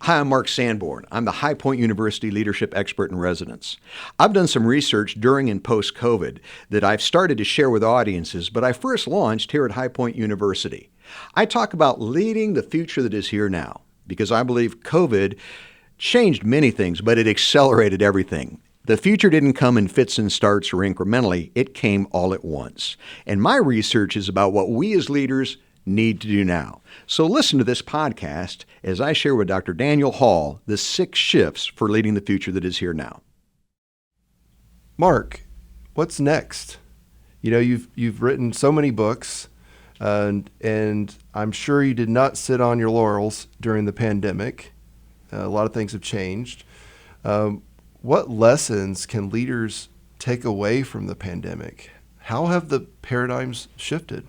Hi, I'm Mark Sanborn. I'm the High Point University Leadership Expert in Residence. I've done some research during and post-COVID that I've started to share with audiences, but I first launched here at High Point University. I talk about leading the future that is here now because I believe COVID changed many things, but it accelerated everything. The future didn't come in fits and starts or incrementally. It came all at once. And my research is about what we as leaders need to do now. So listen to this podcast as I share with Dr. Daniel Hall the 6 shifts for leading the future that is here now. Mark, what's next? You know, you've written so many books, and I'm sure you did not sit on your laurels during the pandemic. A lot of things have changed. What lessons can leaders take away from the pandemic? How have the paradigms shifted?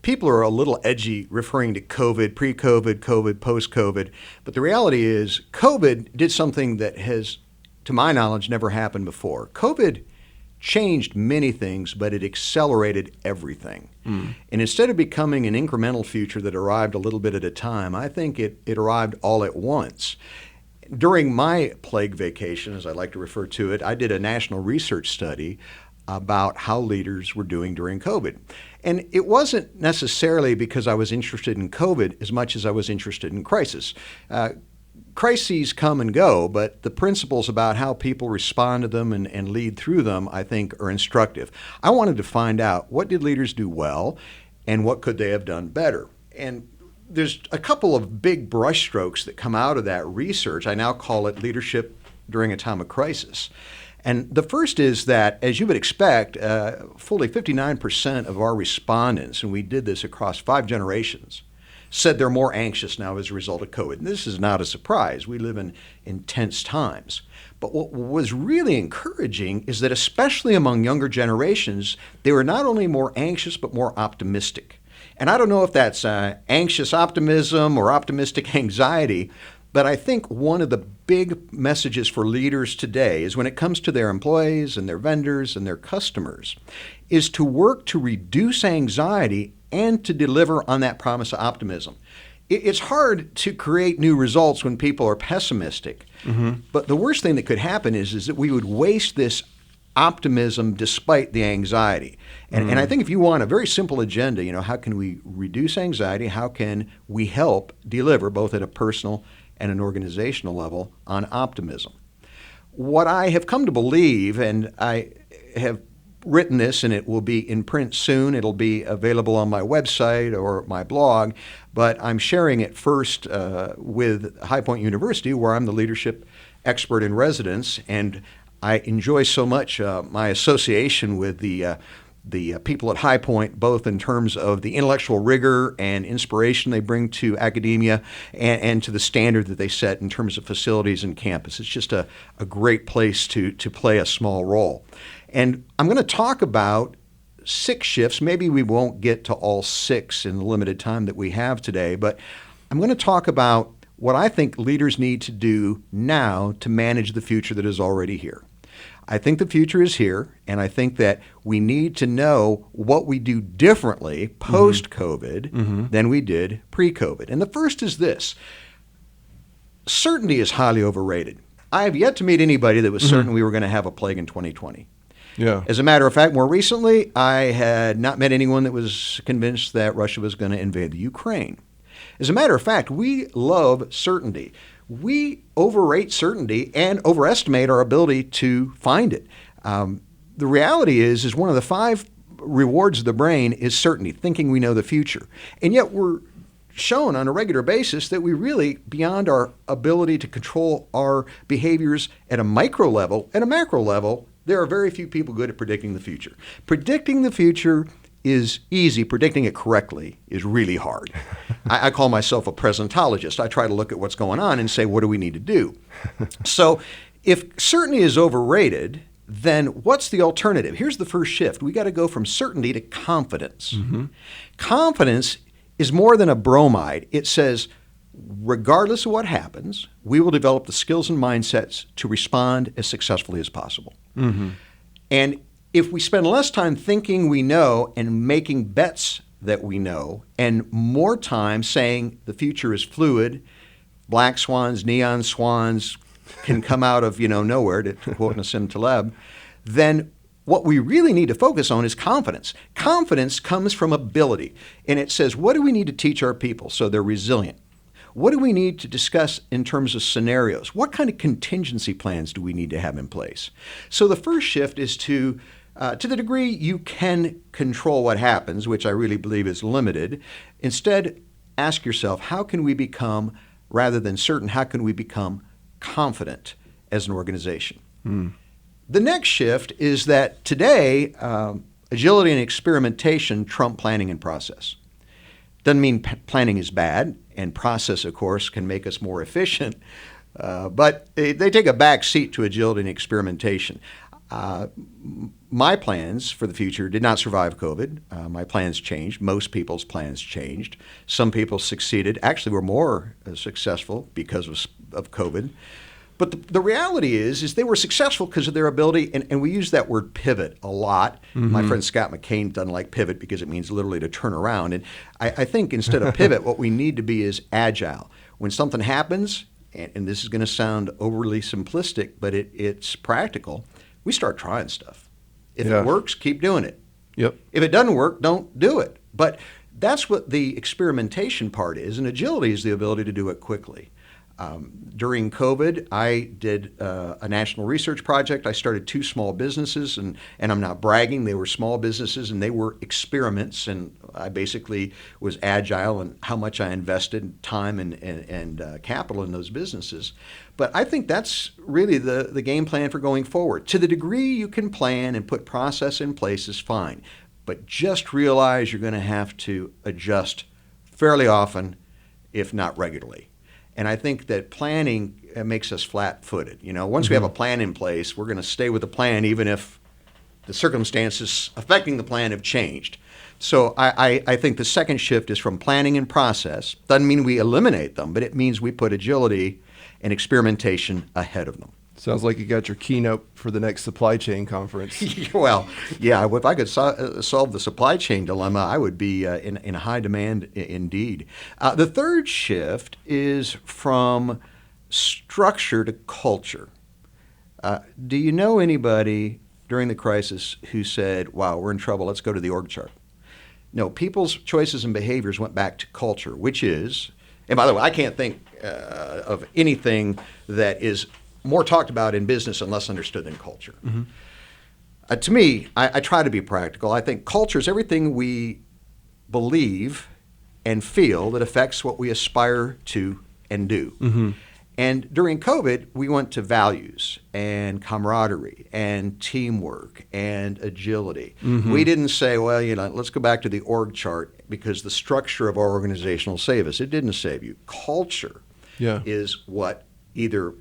People are a little edgy referring to COVID, pre-COVID, COVID, post-COVID, but the reality is COVID did something that has, to my knowledge, never happened before. COVID changed many things, but it accelerated everything. And instead of becoming an incremental future that arrived a little bit at a time, I think it arrived all at once. During my plague vacation, as I like to refer to it, I did a national research study about how leaders were doing during COVID. And it wasn't necessarily because I was interested in COVID as much as I was interested in crisis. Crises come and go, but the principles about how people respond to them and lead through them, I think, are instructive. I wanted to find out, what did leaders do well and what could they have done better? And there's a couple of big brushstrokes that come out of that research. I now call it leadership during a time of crisis. And the first is that, as you would expect, fully 59% of our respondents, and we did this across 5 generations, said they're more anxious now as a result of COVID. And this is not a surprise. We live in intense times. But what was really encouraging is that, especially among younger generations, they were not only more anxious, but more optimistic. And I don't know if that's anxious optimism or optimistic anxiety, but I think one of the big messages for leaders today is when it comes to their employees and their vendors and their customers is to work to reduce anxiety and to deliver on that promise of optimism. It's hard to create new results when people are pessimistic, but the worst thing that could happen is that we would waste this optimism despite the anxiety. And I think if you want a very simple agenda, you know, how can we reduce anxiety? How can we help deliver both at a personal and an organizational level on optimism? What I have come to believe, and I have written this and it will be in print soon, it'll be available on my website or my blog, but I'm sharing it first with High Point University, where I'm the leadership expert in residence, and I enjoy so much my association with the people at High Point, both in terms of the intellectual rigor and inspiration they bring to academia and to the standard that they set in terms of facilities and campus. It's just a great place to play a small role. And I'm going to talk about 6 shifts. Maybe we won't get to all 6 in the limited time that we have today, but I'm going to talk about what I think leaders need to do now to manage the future that is already here. I think the future is here, and I think that we need to know what we do differently post-COVID than we did pre-COVID. And the first is this: certainty is highly overrated. I have yet to meet anybody that was certain we were going to have a plague in 2020. Yeah. As a matter of fact, more recently, I had not met anyone that was convinced that Russia was going to invade the Ukraine. As a matter of fact, we love certainty. We overrate certainty and overestimate our ability to find it. The reality is one of the 5 rewards of the brain is certainty, thinking we know the future. And yet we're shown on a regular basis that we really, beyond our ability to control our behaviors at a micro level, at a macro level, there are very few people good at predicting the future. Predicting the future is easy. Predicting it correctly is really hard. I call myself a presentologist. I try to look at what's going on and say, what do we need to do? So if certainty is overrated, then what's the alternative? Here's the first shift. We got to go from certainty to confidence. Confidence is more than a bromide. It says, regardless of what happens, we will develop the skills and mindsets to respond as successfully as possible. And if we spend less time thinking we know and making bets that we know, and more time saying the future is fluid, black swans, neon swans can come out of nowhere, to quote Nassim Taleb, then what we really need to focus on is confidence. Confidence comes from ability, and it says, what do we need to teach our people so they're resilient? What do we need to discuss in terms of scenarios? What kind of contingency plans do we need to have in place? So the first shift is to the degree you can control what happens, which I really believe is limited, instead ask yourself, how can we become, rather than certain, how can we become confident as an organization? The next shift is that today, agility and experimentation trump planning and process. Doesn't mean planning is bad, and process, of course, can make us more efficient, but they take a back seat to agility and experimentation. My plans for the future did not survive COVID. My plans changed. Most people's plans changed. Some people succeeded, actually were more successful because of COVID. But the reality is they were successful because of their ability, and we use that word pivot a lot. My friend Scott McCain doesn't like pivot because it means literally to turn around. And I think instead of pivot, what we need to be is agile. When something happens, and this is going to sound overly simplistic, but it's practical, we start trying stuff. If it works, keep doing it. Yep. If it doesn't work, don't do it. But that's what the experimentation part is, and agility is the ability to do it quickly. During COVID, I did a national research project. I started 2 small businesses, and I'm not bragging. They were small businesses, and they were experiments, and I basically was agile in how much I invested time and capital in those businesses. But I think that's really the game plan for going forward. To the degree you can plan and put process in place is fine, but just realize you're going to have to adjust fairly often, if not regularly. And I think that planning makes us flat-footed. Once we have a plan in place, we're going to stay with the plan even if the circumstances affecting the plan have changed. So I think the second shift is from planning and process. Doesn't mean we eliminate them, but it means we put agility and experimentation ahead of them. Sounds like you got your keynote for the next supply chain conference. Well, yeah, if I could solve the supply chain dilemma, I would be in high demand indeed. The third shift is from structure to culture. Do you know anybody during the crisis who said, wow, we're in trouble, let's go to the org chart? No, people's choices and behaviors went back to culture, which is, and by the way, I can't think of anything that is more talked about in business and less understood than culture. To me, I try to be practical. I think culture is everything we believe and feel that affects what we aspire to and do. And during COVID, we went to values and camaraderie and teamwork and agility. We didn't say, well, let's go back to the org chart because the structure of our organization will save us. It didn't save you. Culture is what either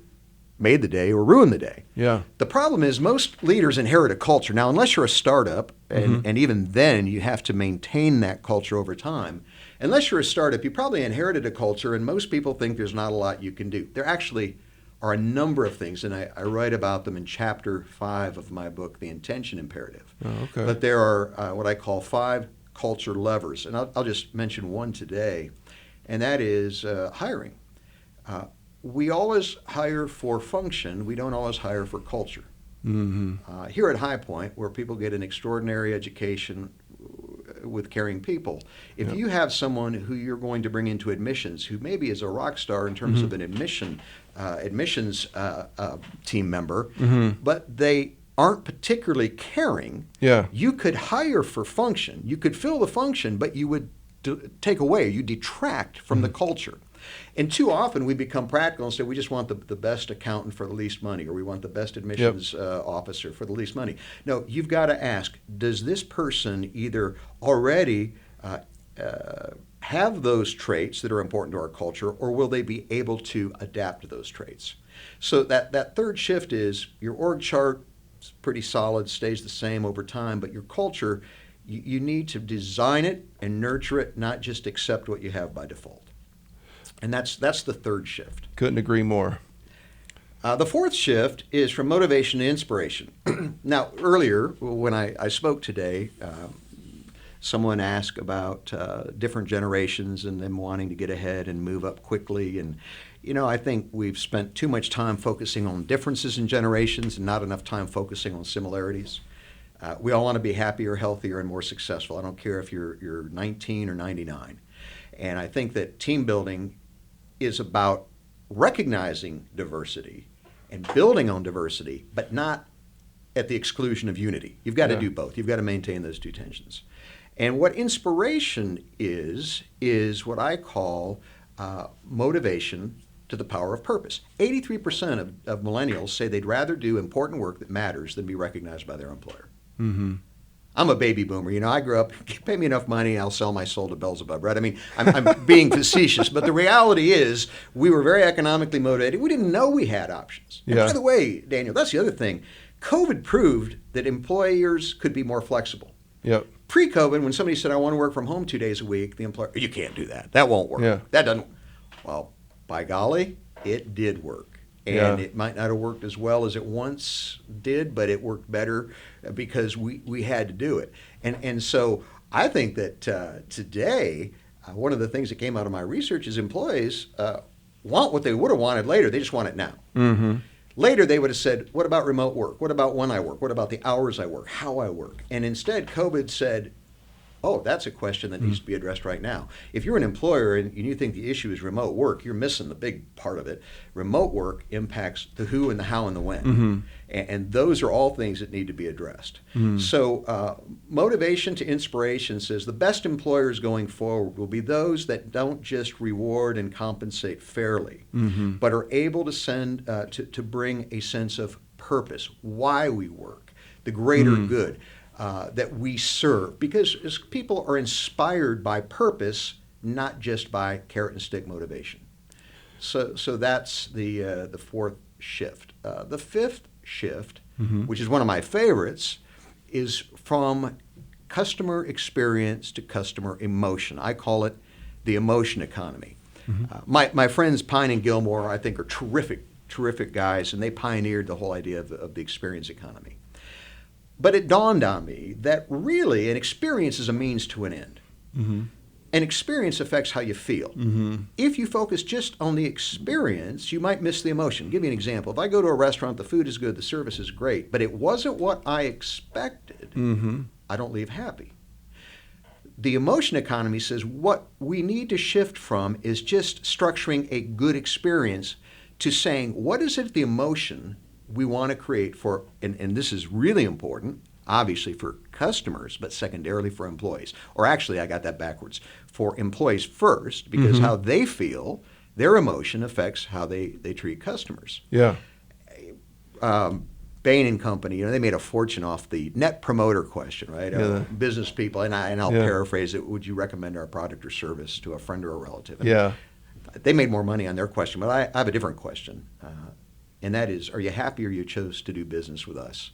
made the day or ruined the day. The problem is most leaders inherit a culture. Now, unless you're a startup, and even then you have to maintain that culture over time. Unless you're a startup, you probably inherited a culture, and most people think there's not a lot you can do. There actually are a number of things, and I write about them in Chapter 5 of my book, The Intention Imperative. But there are what I call 5 culture levers, and I'll just mention one today, and that is hiring. We always hire for function. We don't always hire for culture. Here at High Point, where people get an extraordinary education with caring people, if you have someone who you're going to bring into admissions who maybe is a rock star in terms of an admissions team member, but they aren't particularly caring, you could hire for function. You could fill the function, but you would take away, you detract from the culture. And too often we become practical and say we just want the best accountant for the least money, or we want the best admissions officer for the least money. No, you've got to ask, does this person either already have those traits that are important to our culture, or will they be able to adapt to those traits? So that third shift is your org chart is pretty solid, stays the same over time, but your culture, you need to design it and nurture it, not just accept what you have by default. And that's the third shift. Couldn't agree more. The fourth shift is from motivation to inspiration. Now, earlier when I spoke today, someone asked about different generations and them wanting to get ahead and move up quickly. And I think we've spent too much time focusing on differences in generations and not enough time focusing on similarities. We all want to be happier, healthier, and more successful. I don't care if you're 19 or 99. And I think that team building is about recognizing diversity and building on diversity, but not at the exclusion of unity. You've got to do both. You've got to maintain those two tensions. And what inspiration is what I call motivation to the power of purpose. 83% of millennials say they'd rather do important work that matters than be recognized by their employer. Mm-hmm. I'm a baby boomer. I grew up, pay me enough money, I'll sell my soul to Beelzebub, right? I mean, I'm being facetious, but the reality is we were very economically motivated. We didn't know we had options. And by the way, Daniel, that's the other thing. COVID proved that employers could be more flexible. Yep. Pre-COVID, when somebody said, I want to work from home 2 days a week, the employer, you can't do that. That won't work. Yeah. That doesn't. Well, by golly, it did work. And it might not have worked as well as it once did, but it worked better because we had to do it. And so I think that today, one of the things that came out of my research is employees want what they would have wanted later. They just want it now. Mm-hmm. Later, they would have said, what about remote work? What about when I work? What about the hours I work? How I work? And instead, COVID said, oh, that's a question that needs to be addressed right now. If you're an employer and you think the issue is remote work, you're missing the big part of it. Remote work impacts the who and the how and the when. Mm-hmm. And those are all things that need to be addressed. Mm-hmm. So motivation to inspiration says the best employers going forward will be those that don't just reward and compensate fairly, but are able to send to bring a sense of purpose, why we work, the greater good. That we serve, because as people are inspired by purpose, not just by carrot and stick motivation. So that's the fourth shift. The fifth shift, which is one of my favorites, is from customer experience to customer emotion. I call it the emotion economy. My friends Pine and Gilmore, I think, are terrific guys, and they pioneered the whole idea of the experience economy. But it dawned on me that really an experience is a means to an end. An experience affects how you feel. If you focus just on the experience, you might miss the emotion. I'll give you an example. If I go to a restaurant, the food is good, the service is great, but it wasn't what I expected, I don't leave happy. The emotion economy says what we need to shift from is just structuring a good experience to saying, what is it the emotion we want to create for, and this is really important, obviously for customers, but secondarily for employees. Or actually, I got that backwards. For employees first, because how they feel, their emotion affects how they treat customers. Yeah. Bain and Company, they made a fortune off the net promoter question, right? Business people, and I'll paraphrase it, would you recommend our product or service to a friend or a relative? And they made more money on their question, but I have a different question. And that is, are you happier you chose to do business with us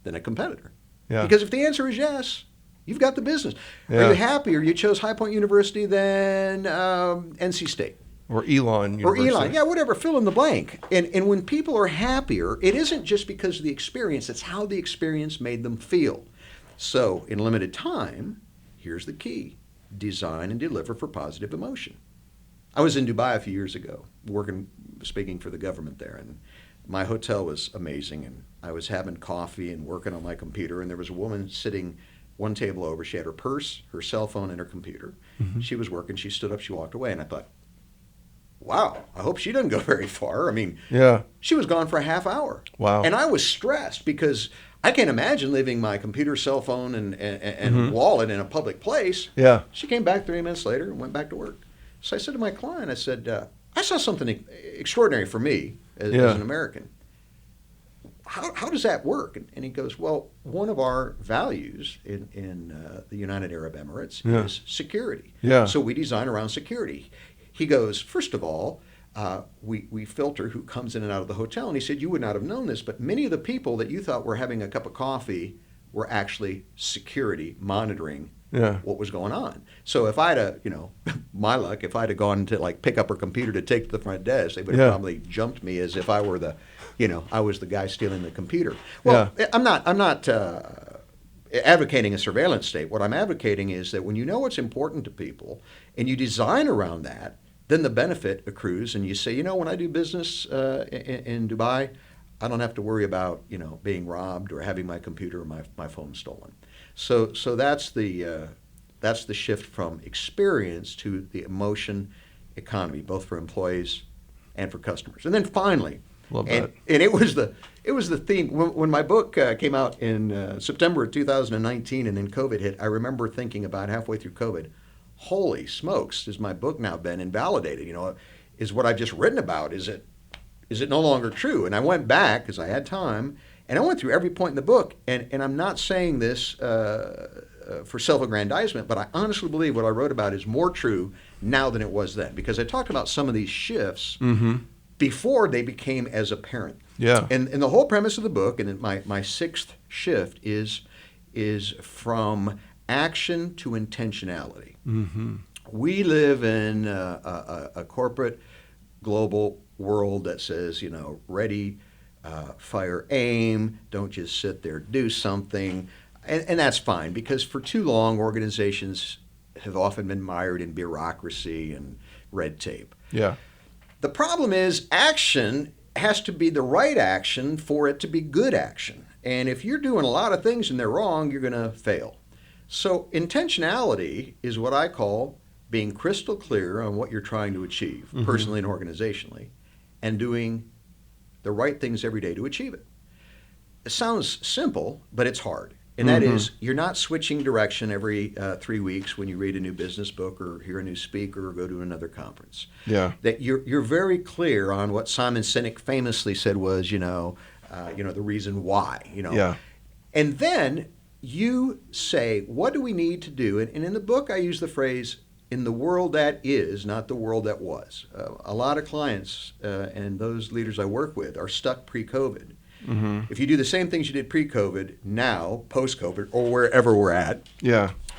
than a competitor? Yeah. Because if the answer is yes, you've got the business. Are you happier you chose High Point University than NC State? Or Elon University. Or Elon, whatever, fill in the blank. And when people are happier, it isn't just because of the experience, it's how the experience made them feel. So in limited time, here's the key. Design and deliver for positive emotion. I was in Dubai a few years ago, speaking for the government there, and my hotel was amazing, and I was having coffee and working on my computer, and there was a woman sitting one table over. She had her purse, her cell phone, and her computer. She was working. She stood up. She walked away, and I thought, wow, I hope she doesn't go very far. I mean, she was gone for a half hour. Wow. And I was stressed because I can't imagine leaving my computer, cell phone, and wallet in a public place. Yeah. She came back 3 minutes later and went back to work. So I said to my client, I said, I saw something extraordinary for me as an American. How does that work? And he goes, well, one of our values in the United Arab Emirates is security. Yeah. So we design around security. He goes, first of all, we filter who comes in and out of the hotel. And he said, you would not have known this, but many of the people that you thought were having a cup of coffee were actually security monitoring what was going on. So if I'd have, my luck, if I'd have gone to pick up her computer to take to the front desk, they would have probably jumped me as if I were I was the guy stealing the computer. Well, I'm not advocating a surveillance state. What I'm advocating is that when you know what's important to people and you design around that, then the benefit accrues, and you say, when I do business in Dubai, I don't have to worry about being robbed or having my computer or my phone stolen. So that's the shift from experience to the emotion economy, both for employees and for customers. And then finally, Love that. and it was the theme when my book came out in September of 2019, and then COVID hit. I remember thinking about halfway through COVID, holy smokes, has my book now been invalidated? Is what I've just written about, is it no longer true? And I went back because I had time, and I went through every point in the book. And I'm not saying this for self-aggrandizement, but I honestly believe what I wrote about is more true now than it was then, because I talked about some of these shifts before they became as apparent. Yeah. And the whole premise of the book, and my sixth shift is from action to intentionality. We live in a corporate global world that says, ready, fire, aim, don't just sit there, do something. And that's fine, because for too long, organizations have often been mired in bureaucracy and red tape. Yeah. The problem is action has to be the right action for it to be good action. And if you're doing a lot of things and they're wrong, you're going to fail. So intentionality is what I call being crystal clear on what you're trying to achieve, personally and organizationally, and doing the right things every day to achieve it. It sounds simple, but it's hard. And that is, you're not switching direction every 3 weeks when you read a new business book or hear a new speaker or go to another conference. Yeah. That you're very clear on what Simon Sinek famously said was, the reason why. Yeah. And then you say, what do we need to do? And in the book, I use the phrase, in the world that is, not the world that was. A lot of clients and those leaders I work with are stuck pre-COVID. If you do the same things you did pre-COVID, now, post-COVID, or wherever we're at,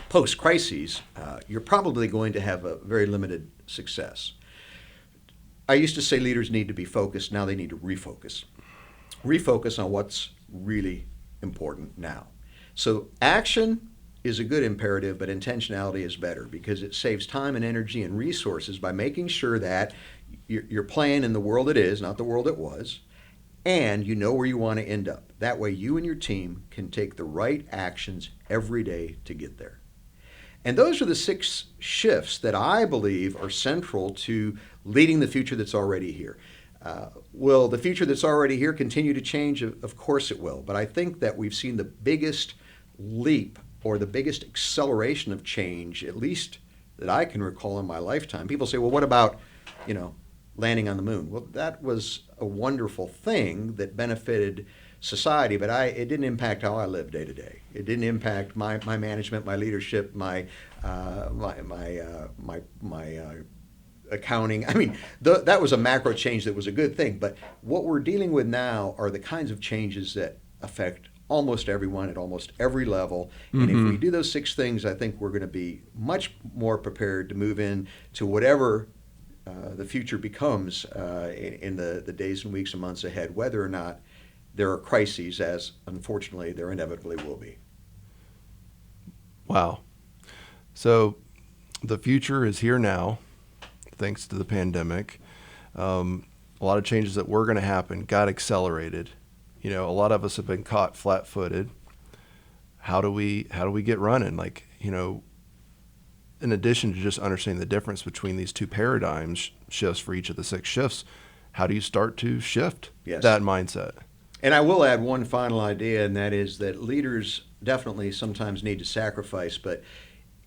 post-crises, you're probably going to have a very limited success. I used to say leaders need to be focused. Now they need to refocus. Refocus on what's really important now. So action is a good imperative, but intentionality is better, because it saves time and energy and resources by making sure that you're playing in the world it is, not the world it was, and you know where you want to end up. That way you and your team can take the right actions every day to get there. And those are the 6 shifts that I believe are central to leading the future that's already here. Will the future that's already here continue to change? Of course it will. But I think that we've seen the biggest leap or the biggest acceleration of change, at least that I can recall in my lifetime. People say, well, what about, landing on the moon? Well, that was a wonderful thing that benefited society, but it didn't impact how I live day to day. It didn't impact my management, my leadership, my accounting. I mean, that was a macro change that was a good thing. But what we're dealing with now are the kinds of changes that affect almost everyone at almost every level. And if we do those 6 things, I think we're going to be much more prepared to move in to whatever the future becomes in the days and weeks and months ahead, whether or not there are crises, as unfortunately there inevitably will be. Wow. So the future is here now, thanks to the pandemic. A lot of changes that were going to happen got accelerated. A lot of us have been caught flat-footed. How do we get running? In addition to just understanding the difference between these 2 paradigms shifts for each of the 6 shifts, how do you start to shift that mindset? And I will add one final idea, and that is that leaders definitely sometimes need to sacrifice, but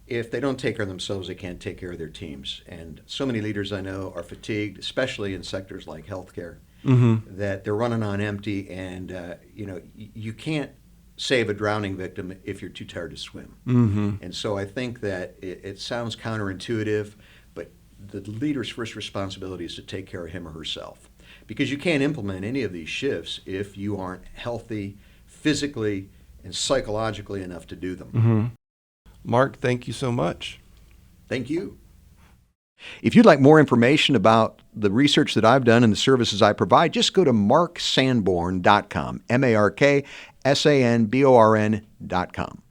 if they don't take care of themselves, they can't take care of their teams. And so many leaders I know are fatigued, especially in sectors like healthcare, that they're running on empty, and you can't save a drowning victim if you're too tired to swim. And so I think that it sounds counterintuitive, but the leader's first responsibility is to take care of him or herself, because you can't implement any of these shifts if you aren't healthy physically and psychologically enough to do them. Mark, thank you so much. Thank you. If you'd like more information about the research that I've done and the services I provide, just go to marksanborn.com, MarkSanborn.com.